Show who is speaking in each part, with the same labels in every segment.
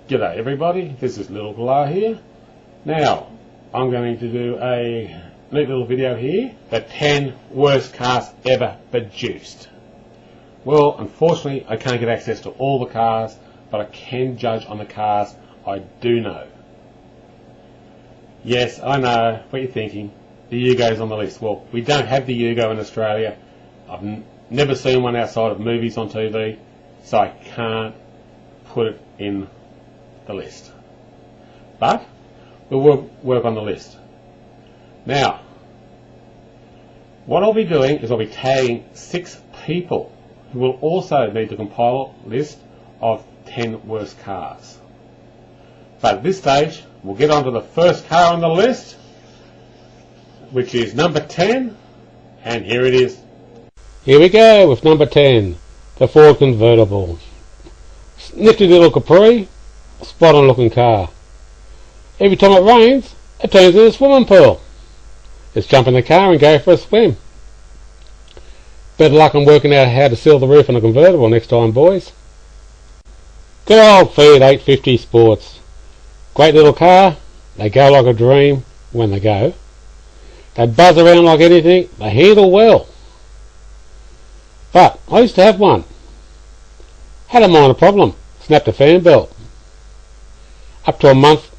Speaker 1: G'day everybody, this is Little Galar here. Now, I'm going to do a neat little video here, the 10 worst cars ever produced. Well, unfortunately I can't get access to all the cars, but I can judge on the cars I do know. Yes, I know what you're thinking, the Yugo's on the list. Well, we don't have the Yugo in Australia. I've never seen one outside of movies on TV, so I can't put it in the list. But we'll work on the list. Now, what I'll be doing is I'll be tagging 6 people who will also need to compile a list of 10 worst cars. But at this stage, we'll get on to the first car on the list, which is number 10, and here it is.
Speaker 2: Here we go with number 10, the Ford Convertible. Nifty little Capri, spot on looking car. Every time it rains, it turns into a swimming pool. Let's jump in the car and go for a swim. Better luck on working out how to seal the roof on a convertible next time, boys. Good old Fiat 850 Sports. Great little car, they go like a dream when they go. They buzz around like anything, they handle well. But I used to have one. Had a minor problem, snapped a fan belt. Up to a month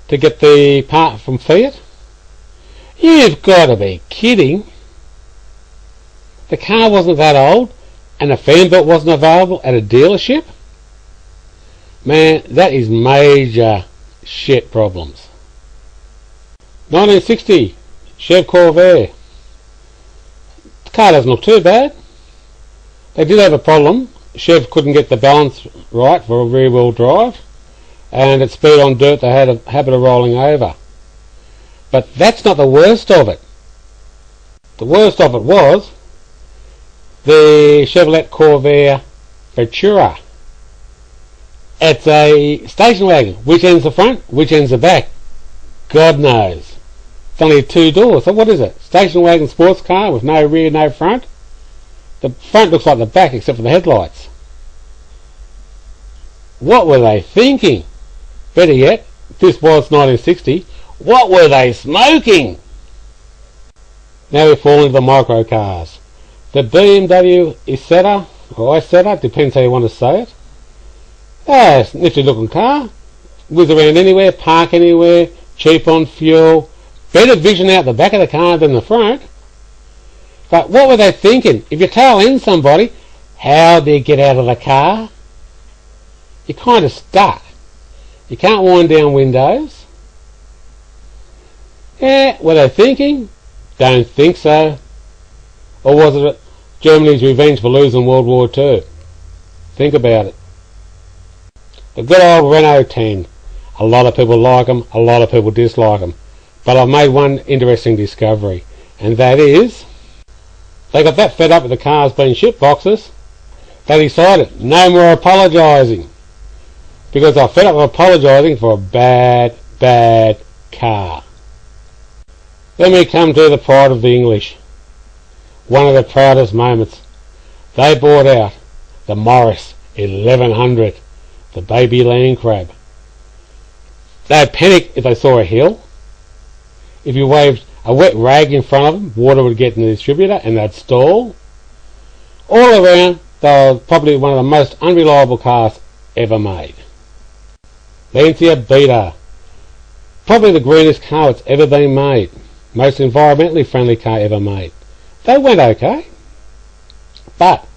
Speaker 2: to get the part from Fiat. You've got to be kidding. The car wasn't that old and the fan belt wasn't available at a dealership? Man, that is major shit problems. 1960 Chev Corvair. The car doesn't look too bad. They did have a problem. Chev couldn't get the balance right for a rear wheel drive, and at speed on dirt they had a habit of rolling over. But that's not the worst of it. The worst of it was the Chevrolet Corvair Ventura. It's a station wagon. Which end's the front, which end's the back? God knows. It's only 2 doors, so what is it? Station wagon sports car with no rear, no front? The front looks like the back except for the headlights. What were they thinking? Better yet, this was 1960, what were they smoking? Now we fall into the micro cars. The BMW Isetta, or Isetta, depends how you want to say it. It's a nifty looking car. Whiz around anywhere, park anywhere, cheap on fuel, better vision out the back of the car than the front. But what were they thinking? If you tail end somebody, how do you get out of the car? You're kind of stuck. You can't wind down windows. Yeah, were they thinking? Don't think so. Or was it Germany's revenge for losing World War II? Think about it. The good old Renault 10. A lot of people like them, a lot of people dislike them. But I've made one interesting discovery, and that is, they got that fed up with the cars being shit boxes, they decided no more apologising. Because they're fed up with apologising for a bad car. Then we come to the pride of the English. One of the proudest moments. They bought out the Morris 1100, the baby land crab. They'd panic if they saw a hill. If you waved a wet rag in front of them, water would get in the distributor and they'd stall. All around, they were probably one of the most unreliable cars ever made. Lancia Beta. Probably the greenest car that's ever been made. Most environmentally friendly car ever made. They went okay. But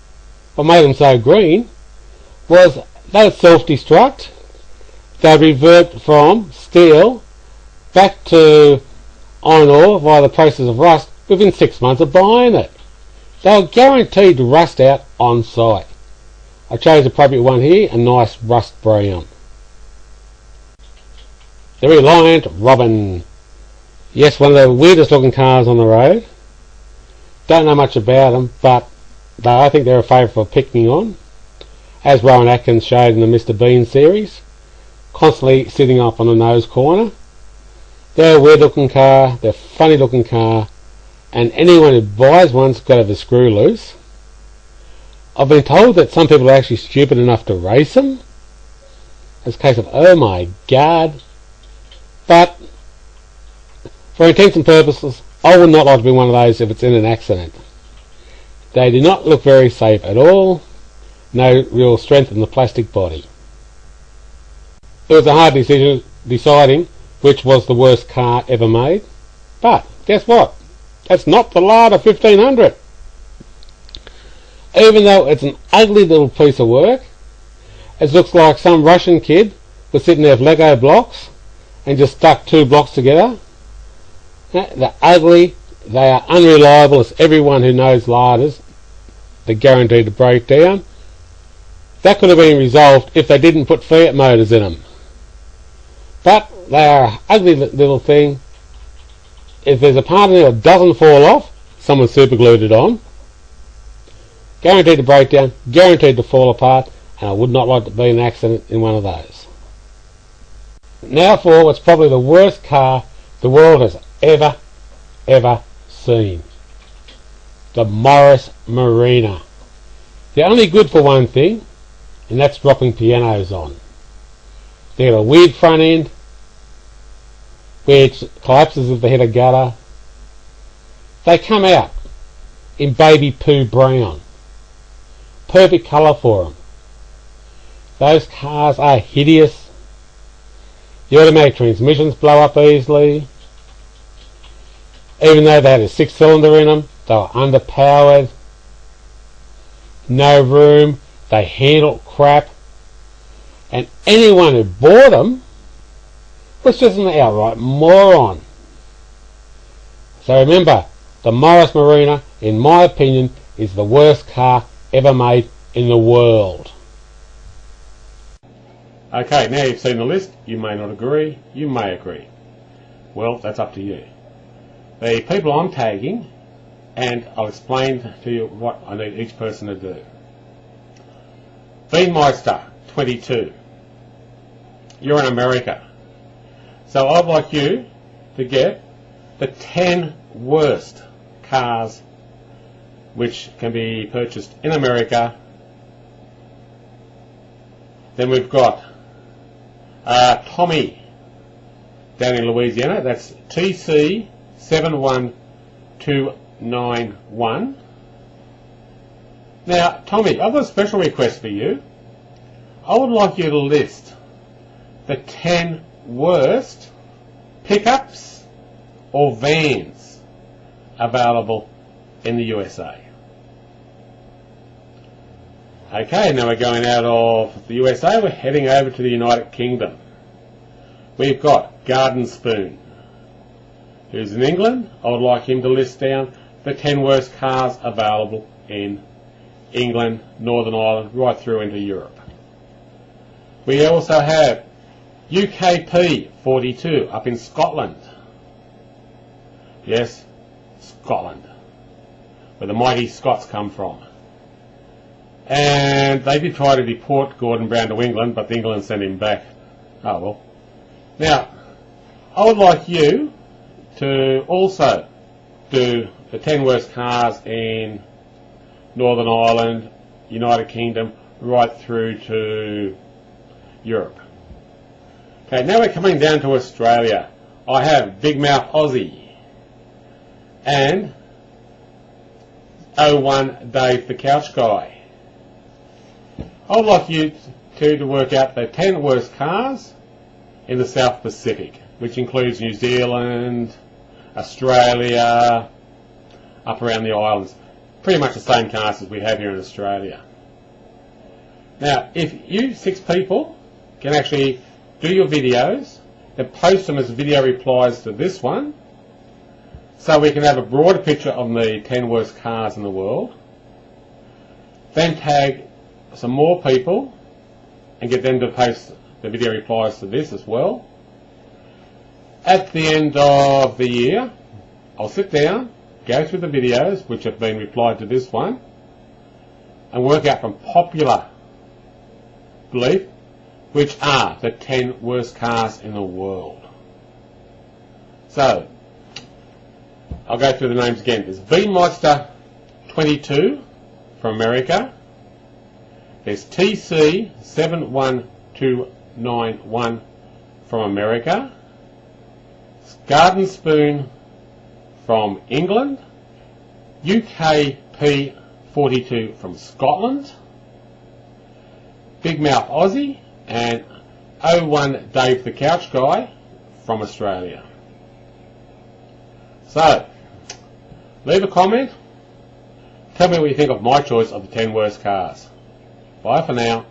Speaker 2: what made them so green was they would self-destruct. They'd revert from steel back to iron ore via the process of rust within 6 months of buying it. They were guaranteed to rust out on site. I chose the appropriate one here, a nice rust brown. The Reliant Robin. Yes, one of the weirdest looking cars on the road. Don't know much about them, but I think they're a favourite for picking on. As Rowan Atkins showed in the Mr. Bean series. Constantly sitting up on the nose corner. They're a weird looking car, they're a funny looking car, and anyone who buys one's got to have a screw loose. I've been told that some people are actually stupid enough to race them. It's a case of, oh my God. But, for intents and purposes, I would not like to be one of those if it's in an accident. They do not look very safe at all. No real strength in the plastic body. It was a hard decision deciding which was the worst car ever made. But, guess what? That's not the Lada 1500. Even though it's an ugly little piece of work, it looks like some Russian kid was sitting there with Lego blocks and just stuck 2 blocks together. They're ugly, they are unreliable, as everyone who knows Ladas, they're guaranteed to break down. That could have been resolved if they didn't put Fiat motors in them. But they are an ugly little thing. If there's a part in there that doesn't fall off, someone super glued it on. Guaranteed to break down, guaranteed to fall apart, and I would not like to be in an accident in one of those. Now for what's probably the worst car the world has ever seen. The Morris Marina. They're only good for one thing, and that's dropping pianos on. They've got a weird front end, which collapses if they hit a gutter. They come out in baby poo brown. Perfect colour for them. Those cars are hideous. The automatic transmissions blow up easily. Even though they had a 6-cylinder in them, they were underpowered. No room. They handled crap. And anyone who bought them was just an outright moron. So remember, the Morris Marina, in my opinion, is the worst car ever made in the world.
Speaker 1: Okay, now you've seen the list. You may not agree, you may agree. Well, that's up to you. The people I'm tagging, and I'll explain to you what I need each person to do. Beanmeister 22. You're in America. So I'd like you to get the 10 worst cars which can be purchased in America. Then we've got Tommy down in Louisiana. That's TC 71291. Now, Tommy, I've got a special request for you. I would like you to list the 10 worst pickups or vans available in the USA. Okay, now we're going out of the USA, we're heading over to the United Kingdom. We've got Garden Spoon, who's in England. I would like him to list down the 10 worst cars available in England, Northern Ireland, right through into Europe. We also have UKP 42 up in Scotland. Yes, Scotland, where the mighty Scots come from. And they did try to deport Gordon Brown to England, but England sent him back. Oh well. Now, I would like you to also do the 10 worst cars in Northern Ireland, United Kingdom, right through to Europe. Okay, now we're coming down to Australia. I have Big Mouth Aussie and 01 Dave the Couch Guy. I would like you to work out the 10 worst cars in the South Pacific, which includes New Zealand, Australia, up around the islands. Pretty much the same cars as we have here in Australia. Now, if you 6 people can actually do your videos and post them as video replies to this one, so we can have a broader picture of the 10 worst cars in the world, then tag some more people and get them to post the video replies to this as well. At the end of the year, I'll sit down, go through the videos which have been replied to this one, and work out from popular belief which are the 10 worst cars in the world. So, I'll go through the names again. There's Beanmeister 22 from America. There's TC 71291. 991 from America, Garden Spoon from England, UK P42 from Scotland, Big Mouth Aussie, and 01 Dave the Couch Guy from Australia. So, leave a comment. Tell me what you think of my choice of the 10 worst cars. Bye for now.